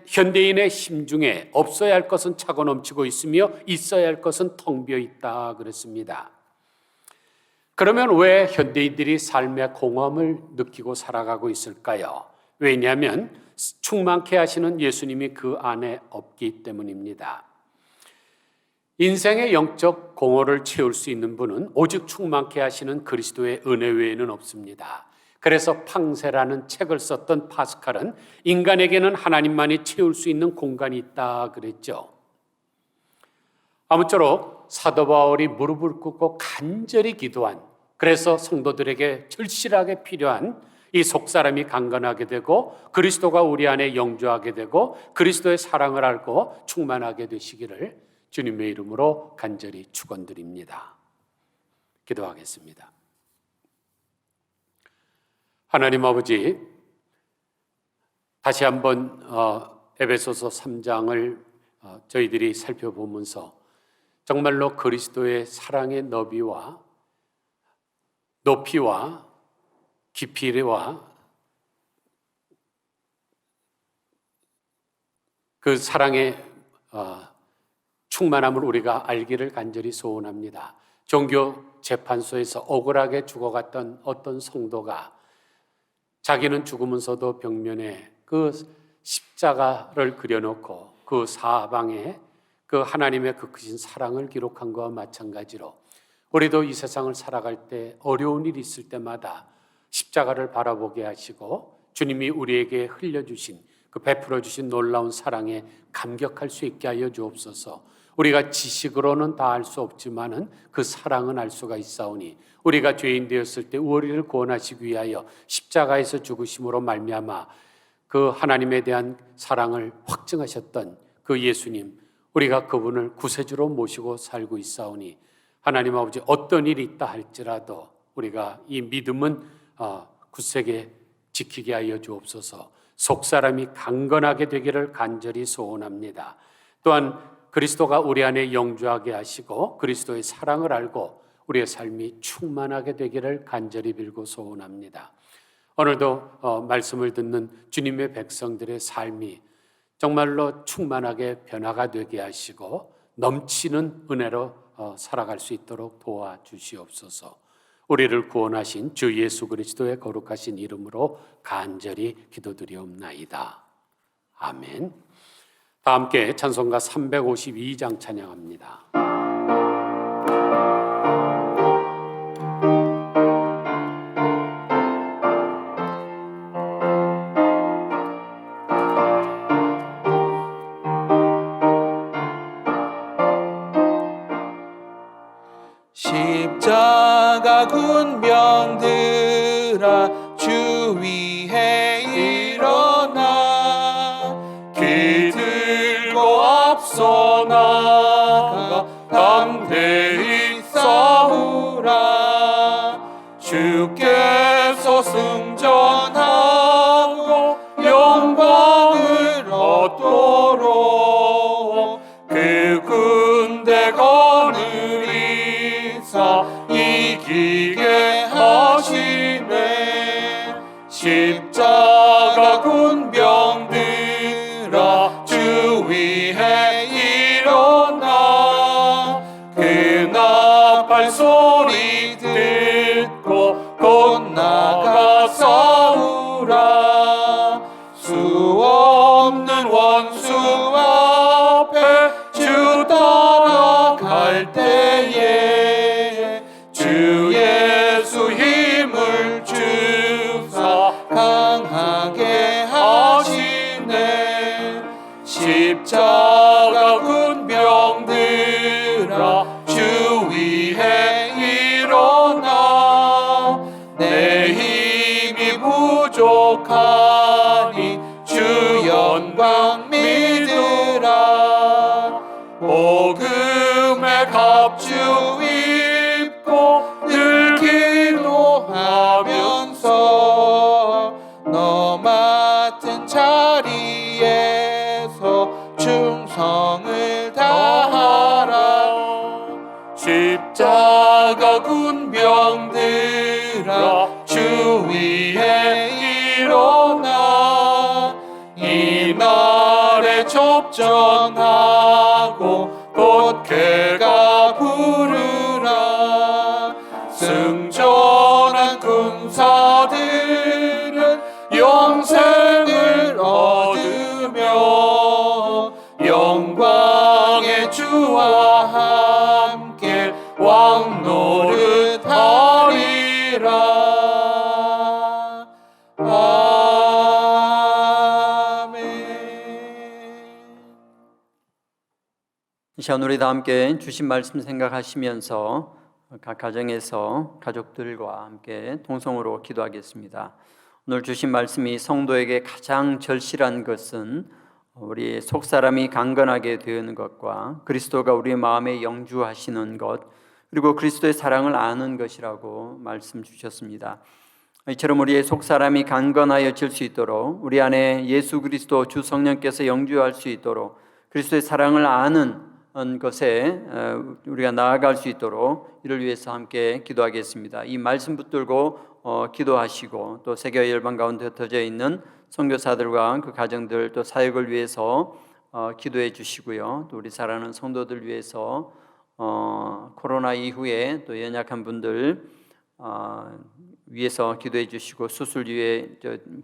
현대인의 심 중에 없어야 할 것은 차고 넘치고 있으며 있어야 할 것은 텅 비어 있다 그랬습니다. 그러면 왜 현대인들이 삶의 공허함을 느끼고 살아가고 있을까요? 왜냐하면 충만케 하시는 예수님이 그 안에 없기 때문입니다. 인생의 영적 공허를 채울 수 있는 분은 오직 충만케 하시는 그리스도의 은혜 외에는 없습니다. 그래서 팡세라는 책을 썼던 파스칼은 인간에게는 하나님만이 채울 수 있는 공간이 있다 그랬죠. 아무쪼록 사도 바울이 무릎을 꿇고 간절히 기도한, 그래서 성도들에게 절실하게 필요한 이 속사람이 강건하게 되고 그리스도가 우리 안에 영주하게 되고 그리스도의 사랑을 알고 충만하게 되시기를 주님의 이름으로 간절히 축원드립니다. 기도하겠습니다. 하나님 아버지, 다시 한번 에베소서 3장을 저희들이 살펴보면서 정말로 그리스도의 사랑의 너비와 높이와 깊이와 그 사랑의 충만함을 우리가 알기를 간절히 소원합니다. 종교 재판소에서 억울하게 죽어갔던 어떤 성도가 자기는 죽으면서도 벽면에 그 십자가를 그려놓고 그 사방에 그 하나님의 그 크신 사랑을 기록한 것과 마찬가지로 우리도 이 세상을 살아갈 때 어려운 일이 있을 때마다 십자가를 바라보게 하시고 주님이 우리에게 흘려주신 그 베풀어 주신 놀라운 사랑에 감격할 수 있게 하여 주옵소서. 우리가 지식으로는 다 알 수 없지만은 그 사랑은 알 수가 있사오니 우리가 죄인 되었을 때 우리를 구원하시기 위하여 십자가에서 죽으심으로 말미암아 그 하나님에 대한 사랑을 확증하셨던 그 예수님, 우리가 그분을 구세주로 모시고 살고 있사오니 하나님 아버지, 어떤 일이 있다 할지라도 우리가 이 믿음은 굳세게 지키게 하여 주옵소서. 속사람이 강건하게 되기를 간절히 소원합니다. 또한 그리스도가 우리 안에 영주하게 하시고 그리스도의 사랑을 알고 우리의 삶이 충만하게 되기를 간절히 빌고 소원합니다. 오늘도 말씀을 듣는 주님의 백성들의 삶이 정말로 충만하게 변화가 되게 하시고 넘치는 은혜로 살아갈 수 있도록 도와주시옵소서. 우리를 구원하신 주 예수 그리스도의 거룩하신 이름으로 간절히 기도드리옵나이다. 아멘. 다 함께 찬송가 352장 찬양합니다. 십자가 군병들아 주 위에 일어나 길 들고 앞서 나가 담대히 싸우라. 주께서 승전하고 영광을 얻도록 그 군대 거느리사 이기게 하시네. 십자가 군병들아 주 위에 일어나 그 나팔 소리 듣고 곧 나가 싸우라. 수 없는 원수와 십자가 군병들아 주 위에 일어나 내 힘이 부족하니 주 영광 믿으라 복음의 갑주 입고 늘 기도하면서 너 맡은 자리에서 충성을 다하라 십자가 군병들아 주 위에 일어나 이 날에 접전하고 곧 개가 부르라 승전한 군사들은 영생을 얻으며 영광의 주와 함께 왕노릇하리라 아멘. 이 시간 우리 다 함께 주신 말씀 생각하시면서 각 가정에서 가족들과 함께 동성으로 기도하겠습니다. 오늘 주신 말씀이 성도에게 가장 절실한 것은 우리 속사람이 강건하게 되는 것과 그리스도가 우리 마음에 영주하시는 것 그리고 그리스도의 사랑을 아는 것이라고 말씀 주셨습니다. 이처럼 우리의 속사람이 강건하여질 수 있도록 우리 안에 예수 그리스도 주 성령께서 영주할 수 있도록 그리스도의 사랑을 아는 것에 우리가 나아갈 수 있도록 이를 위해서 함께 기도하겠습니다. 이 말씀 붙들고 기도하시고 또 세계 열방 가운데 흩어져 있는 선교사들과 그 가정들 또 사역을 위해서 기도해 주시고요. 또 우리 사랑하는 성도들 위해서 코로나 이후에 또 연약한 분들 위해서 기도해 주시고 수술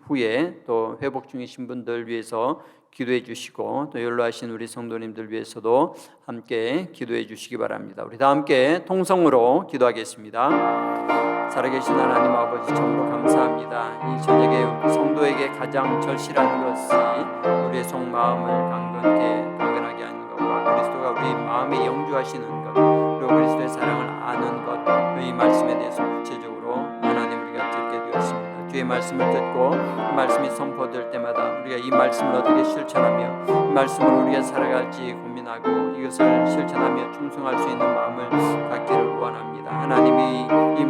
후에 또 회복 중이신 분들 위해서 기도해 주시고 또 연로하신 우리 성도님들 위해서도 함께 기도해 주시기 바랍니다. 우리 다 함께 통성으로 기도하겠습니다. 살아계신 하나님 아버지 참으로 감사합니다. 이 저녁에 우리 성도에게 가장 절실한 것이 우리의 속마음을 강건하게 하는 것과 그리스도가 우리 마음에 영주하시는 것 그리고 그리스도의 사랑을 아는 것 이 말씀에 대해서 구체적으로 하나님 우리가 듣게 되었습니다. 주의 말씀을 듣고 이 말씀이 선포될 때마다 우리가 이 말씀을 어떻게 실천하며 이 말씀으로 우리가 살아갈지 고민하고 이것을 실천하며 충성할 수 있는 마음을 갖기를 원합니다. 하나님이 이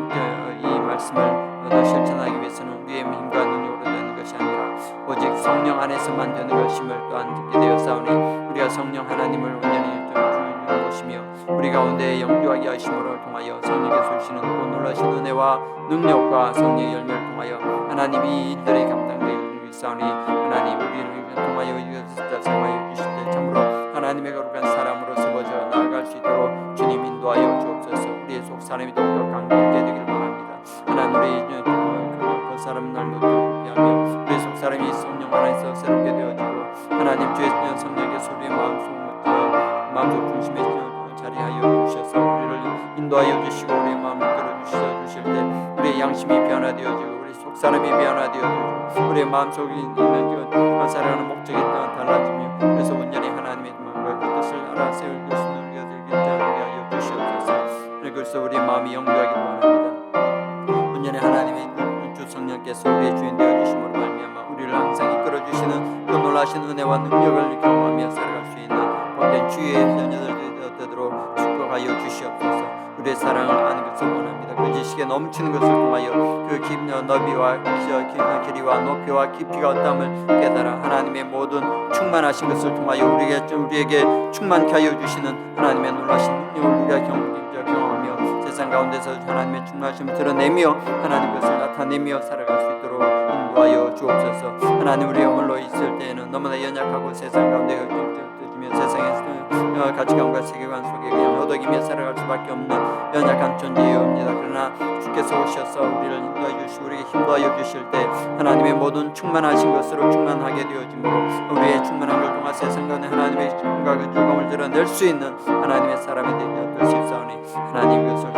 말씀을 실천하기 위해서는 우리의 힘과 능력으로 되는 것이 아니라 오직 성령 안에서만 되는 것임을 또한 듣게 되었사오니 우리가 성령 하나님을 온전히 주는 것이며 우리 가운데 영주하게 하심으로 통하여 성령께서 주시는 그 놀라신 은혜와 능력과 성령의 열매를 통하여 하나님이 일들이 감당되기를 위하사오니 하나님 우리를 통하여 이것을 사용하여 주실 때 참으로 하나님의 거룩한 사람으로 세워져 나아갈 수 있도록 주님 인도하여 주옵소서. 우리의 속 사람이 더욱더 강건하게 되기를 바랍니다. 하나님 우리 그 사람 날로 하며 우리의 속 사람이 성령 안에서 새롭게 되어지고 하나님 주의 성령께서 우리의 마음속 중심에 자리하여 주셔서 우리를 인도하여 주시고 우리의 마음을 끌어 주실 때 우리의 양심이 변화되어지고 우리 속 사람이 변화되어지고 우리의 마음속에 있는 그 살아가는 목적이 또한 달라지며 그래서 온전히 하나님의 마음과 그 뜻을 알아 세울 것을 우리가 되게 하여 주시옵소서. 그래서 우리의 마음이 영주하기를 원합니다. 온전히 하나님의 주 성령께서 우리의 주인 되어 주심으로 말미암아 우리를 항상 이끌어 주시는 그 놀라신 은혜와 능력을 경험하며 살아갈 수 있는 복된 주의 자녀들 되도록 축복하여 주시옵소서. 우리의 사랑을 아는 것을 원합니다. 그 지식에 넘치는 것을 통하여 그 너비와 길이와 높이와 깊이가 어떠함을 깨달아 하나님의 모든 충만하신 것을 통하여 우리에게 충만케 하여 주시는 하나님의 놀라신 능력을 우리가 경험하며 세상 가운데서 하나님의 충만하심을 드러내며 하나님 것을 나타내며 살아갈 수 있도록 인도하여 주옵소서. 하나님 우리가 홀로 있을 때에는 너무나 연약하고 세상 가운데 흩어지며 세상에서 가치관과 세계관 속에 그냥 허덕이며 살아갈 수밖에 없는 연약한 존재이옵니다. 그러나 주께서 오셔서 우리를 인도하여 주시고 우리에게 힘도하여 주실 때 하나님의 모든 충만하신 것으로 충만하게 되어지므로 우리의 충만한 걸 통해 세상 가운데 하나님의 기쁨과 그 즐거움을 드러낼 수 있는 하나님의 사람이 되게 되시옵사오니 하나님 그것을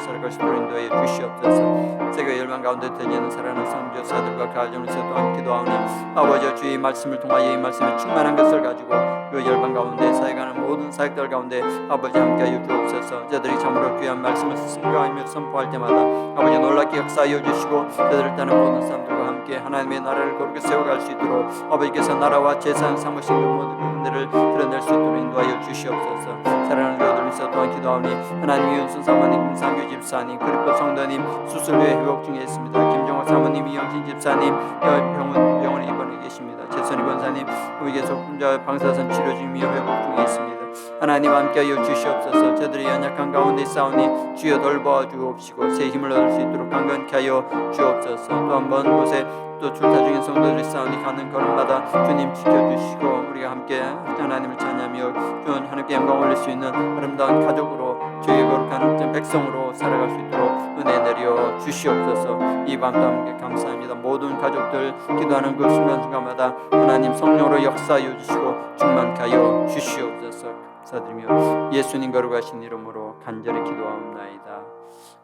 살아갈 수 있도록 인도하여 주시옵소서. 세계 열방 가운데 되지는 사랑하는 선교사들과 가정을 또한 기도하오니 아버지 주의 말씀을 통하여 이 말씀에 충만한 것을 가지고 그 열방 가운데 사역하는 모든 사역들 가운데 아버지 함께하여 주옵소서. 저들이 참으로 귀한 말씀을 승가하며 선포할 때마다 아버지 놀랍게 역사하여 주시고 저들을 따르는 모든 사람들과 함께 하나님의 나라를 거룩히 세워갈 수 있도록 아버지께서 나라와 재산 삼으신 그 모든 그들을 드러낼 수 있도록 인도하여 주시옵소서. 사랑하는 교우들 위해서 또한 기도하오니 하나님의 윤순 사모님, 김상규 집사님, 그리고 성도님 수술후에 회복 중에 있습니다. 김정호 사모님, 이영신 집사님 병원에 입원해 계십니다. 최선희 권사님 여기에서 혼자 방사선 치료 중이며 회복 중에 있습니다. 하나님 함께하여 주시옵소서. 저들이 연약한 가운데 싸우니 주여 돌보아 주옵시고 새 힘을 얻을 수 있도록 강건케 하여 주옵소서. 또한 먼 곳에 또 출타 중인 성도들이 싸우니 가는 걸음마다 주님 지켜주시고 우리가 함께 하나님을 찬양하며 주는 하나님께 영광 올릴 수 있는 아름다운 가족으로 주의 거룩한 백성으로 살아갈 수 있도록 은혜 내려 주시옵소서. 이 밤도 함께 감사합니다. 모든 가족들 기도하는 그 순간순간마다 하나님 성령으로 역사하여 주시고 충만케 하여 주시옵소서. 감사드리며 예수님 거룩하신 이름으로 간절히 기도하옵나이다.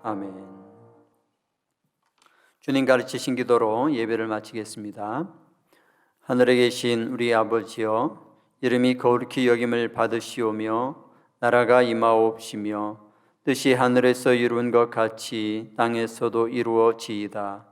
아멘. 주님 가르치신 기도로 예배를 마치겠습니다. 하늘에 계신 우리 아버지여, 이름이 거룩히 여김을 받으시오며 나라가 임하옵시며 뜻이 하늘에서 이룬 것 같이 땅에서도 이루어지이다.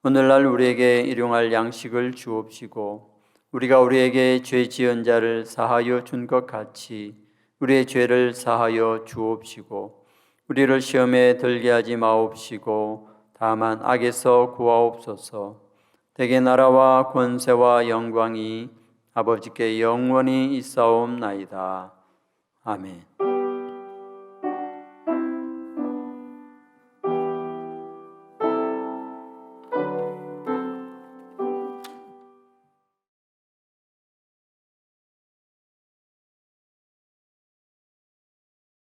오늘날 우리에게 일용할 양식을 주옵시고 우리가 우리에게 죄 지은 자를 사하여 준 것 같이 우리의 죄를 사하여 주옵시고 우리를 시험에 들게 하지 마옵시고 다만 악에서 구하옵소서. 대개 나라와 권세와 영광이 아버지께 영원히 있사옵나이다. 아멘.